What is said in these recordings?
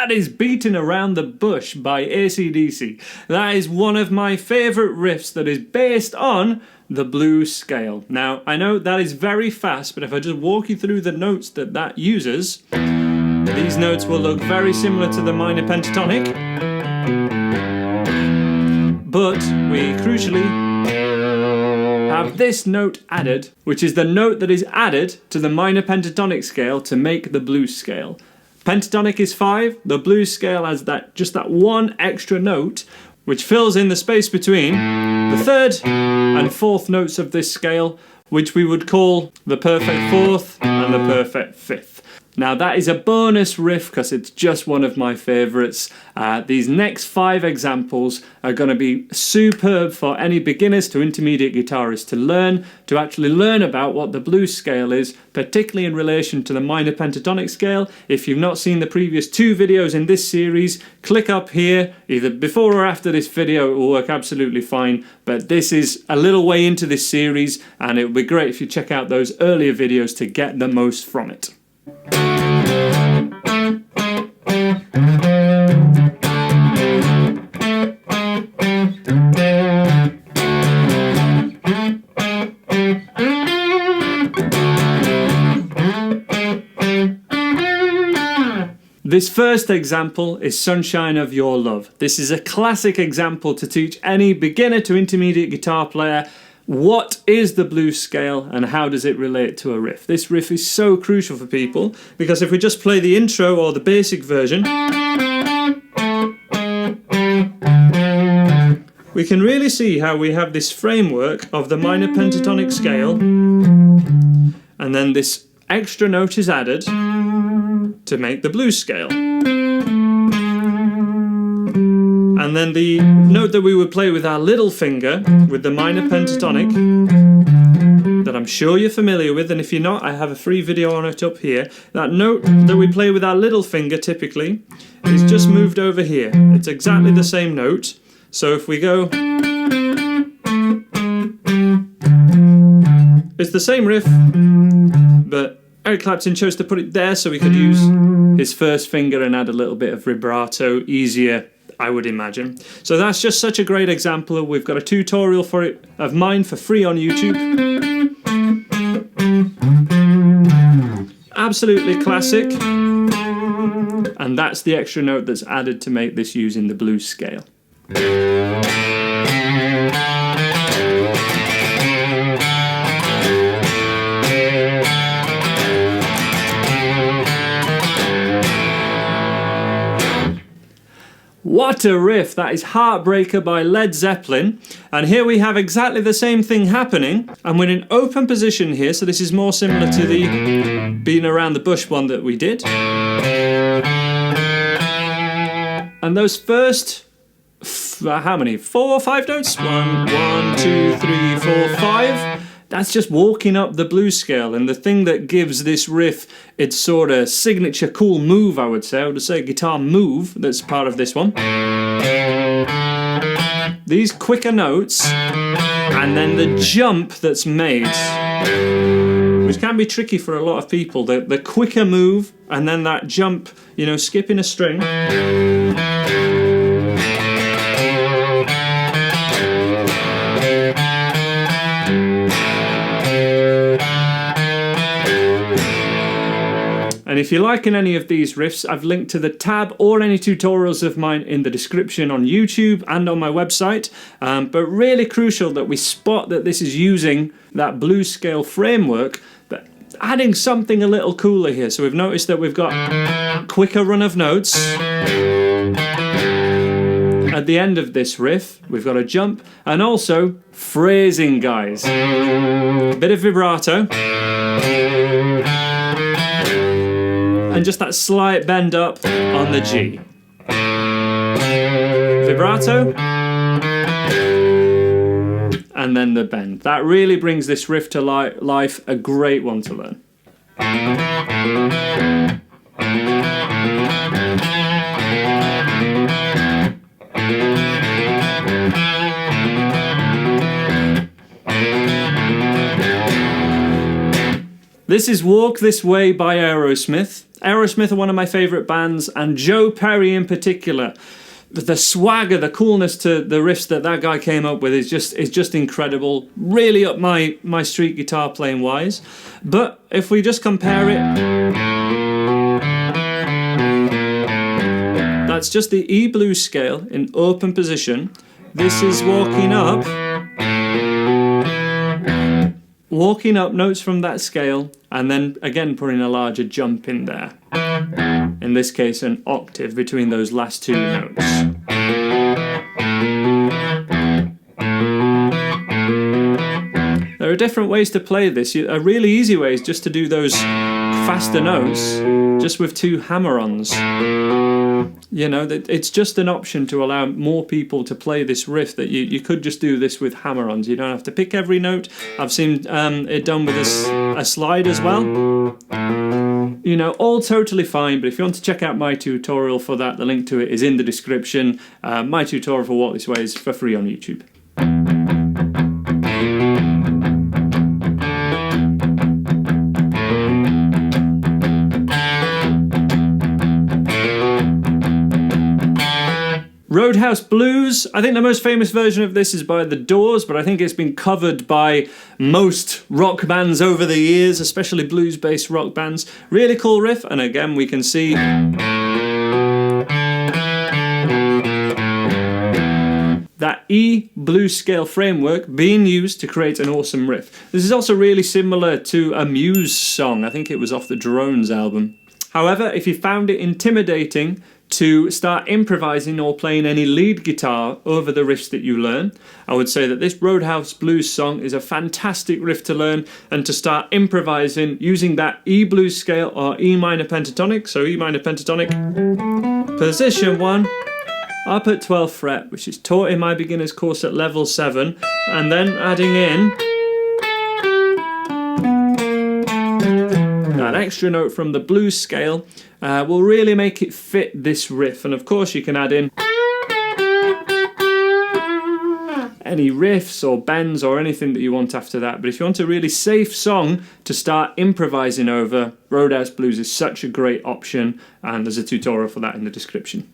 that is Beating Around the Bush by AC/DC. That is one of my favourite riffs that is based on the blues scale. Now, I know that is very fast, but if I just walk you through the notes that uses, these notes will look very similar to the minor pentatonic, but we crucially have this note added, which is the note that is added to the minor pentatonic scale to make the blues scale. Pentatonic is 5, the blues scale has just that one extra note, which fills in the space between the 3rd and 4th notes of this scale, which we would call the perfect 4th and the perfect 5th. Now that is a bonus riff because it's just one of my favourites. These next 5 examples are going to be superb for any beginners to intermediate guitarists to actually learn about what the blues scale is, particularly in relation to the minor pentatonic scale. If you've not seen the previous 2 videos in this series, click up here, either before or after this video, it will work absolutely fine. But this is a little way into this series, and it would be great if you check out those earlier videos to get the most from it. This first example is Sunshine of Your Love. This is a classic example to teach any beginner to intermediate guitar player what is the blues scale and how does it relate to a riff. This riff is so crucial for people because if we just play the intro or the basic version, we can really see how we have this framework of the minor pentatonic scale, and then this extra note is added to make the blues scale. And then the note that we would play with our little finger, with the minor pentatonic, that I'm sure you're familiar with, and if you're not, I have a free video on it up here. That note that we play with our little finger typically is just moved over here. It's exactly the same note. So if we go, it's the same riff, but Eric Clapton chose to put it there so we could use his first finger and add a little bit of vibrato, easier, I would imagine. So that's just such a great example. We've got a tutorial for it of mine for free on YouTube. Absolutely classic. And that's the extra note that's added to make this using the blues scale. What a riff! That is Heartbreaker by Led Zeppelin, and here we have exactly the same thing happening, and we're in open position here, so this is more similar to the Beating Around the Bush one that we did. And those first, how many? 4 or 5 notes? 1, 2, 3, 4, 5. That's just walking up the blues scale, and the thing that gives this riff its sort of signature cool move, I would say guitar move that's part of this one. These quicker notes, and then the jump that's made, which can be tricky for a lot of people. The quicker move, and then that jump, you know, skipping a string. And if you're liking any of these riffs, I've linked to the tab or any tutorials of mine in the description on YouTube and on my website. But really crucial that we spot that this is using that blues scale framework, but adding something a little cooler here. So we've noticed that we've got quicker run of notes. At the end of this riff, we've got a jump and also phrasing, guys. A bit of vibrato. And just that slight bend up on the G. Vibrato. And then the bend. That really brings this riff to life, a great one to learn. This is Walk This Way by Aerosmith. Aerosmith are one of my favourite bands, and Joe Perry in particular. The swagger, the coolness to the riffs that guy came up with is just incredible. Really up my street guitar playing wise. But if we just compare it, that's just the E blues scale in open position. This is walking up notes from that scale, and then again putting a larger jump in there. In this case, an octave between those last two notes. There are different ways to play this. A really easy way is just to do those faster notes just with two hammer-ons. You know, it's just an option to allow more people to play this riff, that you could just do this with hammer-ons. You don't have to pick every note. I've seen it done with a slide as well. You know, all totally fine, but if you want to check out my tutorial for that, the link to it is in the description. My tutorial for Walk This Way is for free on YouTube. Roadhouse Blues. I think the most famous version of this is by The Doors, but I think it's been covered by most rock bands over the years, especially blues-based rock bands. Really cool riff, and again we can see that E blues scale framework being used to create an awesome riff. This is also really similar to a Muse song. I think it was off the Drones album. However, if you found it intimidating to start improvising or playing any lead guitar over the riffs that you learn, I would say that this Roadhouse Blues song is a fantastic riff to learn and to start improvising using that E blues scale or E minor pentatonic. So E minor pentatonic, position 1, up at 12th fret, which is taught in my beginner's course at level 7, and then adding in that extra note from the blues scale will really make it fit this riff. And of course you can add in any riffs or bends or anything that you want after that. But if you want a really safe song to start improvising over, Roadhouse Blues is such a great option, and there's a tutorial for that in the description.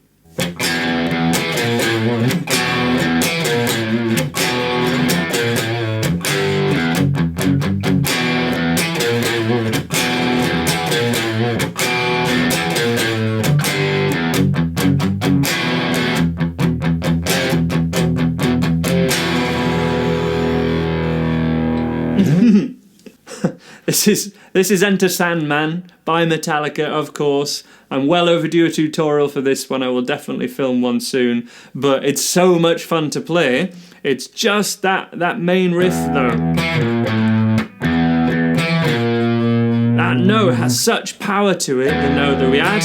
This is Enter Sandman by Metallica, of course. I'm well overdue a tutorial for this one. I will definitely film one soon, but it's so much fun to play. It's just that main riff though. That note has such power to it, the note that we add.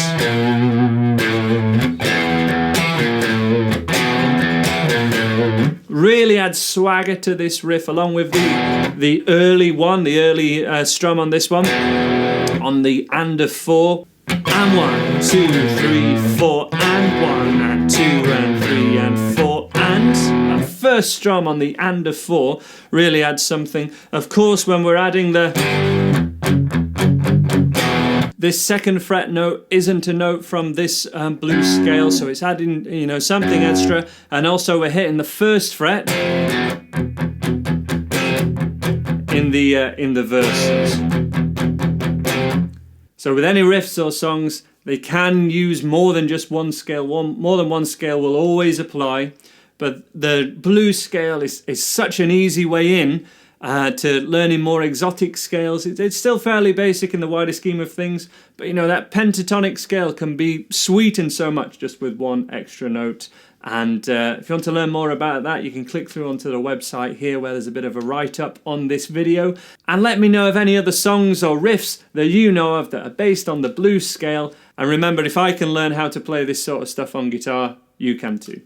Really adds swagger to this riff, along with the early strum on this one, on the and of 4, and 1, 2, 3, 4, and 1, and 2, and 3, and 4, and that first strum on the and of 4 really adds something. Of course, when we're adding this second fret note isn't a note from this blues scale, so it's adding, you know, something extra, and also we're hitting the first fret in the verses. So with any riffs or songs, they can use more than just one scale. More than one scale will always apply, but the blues scale is such an easy way in to learning more exotic scales. It's still fairly basic in the wider scheme of things, but you know, that pentatonic scale can be sweetened so much just with one extra note. And if you want to learn more about that, you can click through onto the website here where there's a bit of a write-up on this video, and let me know of any other songs or riffs that you know of that are based on the blues scale. And remember, if I can learn how to play this sort of stuff on guitar, you can too.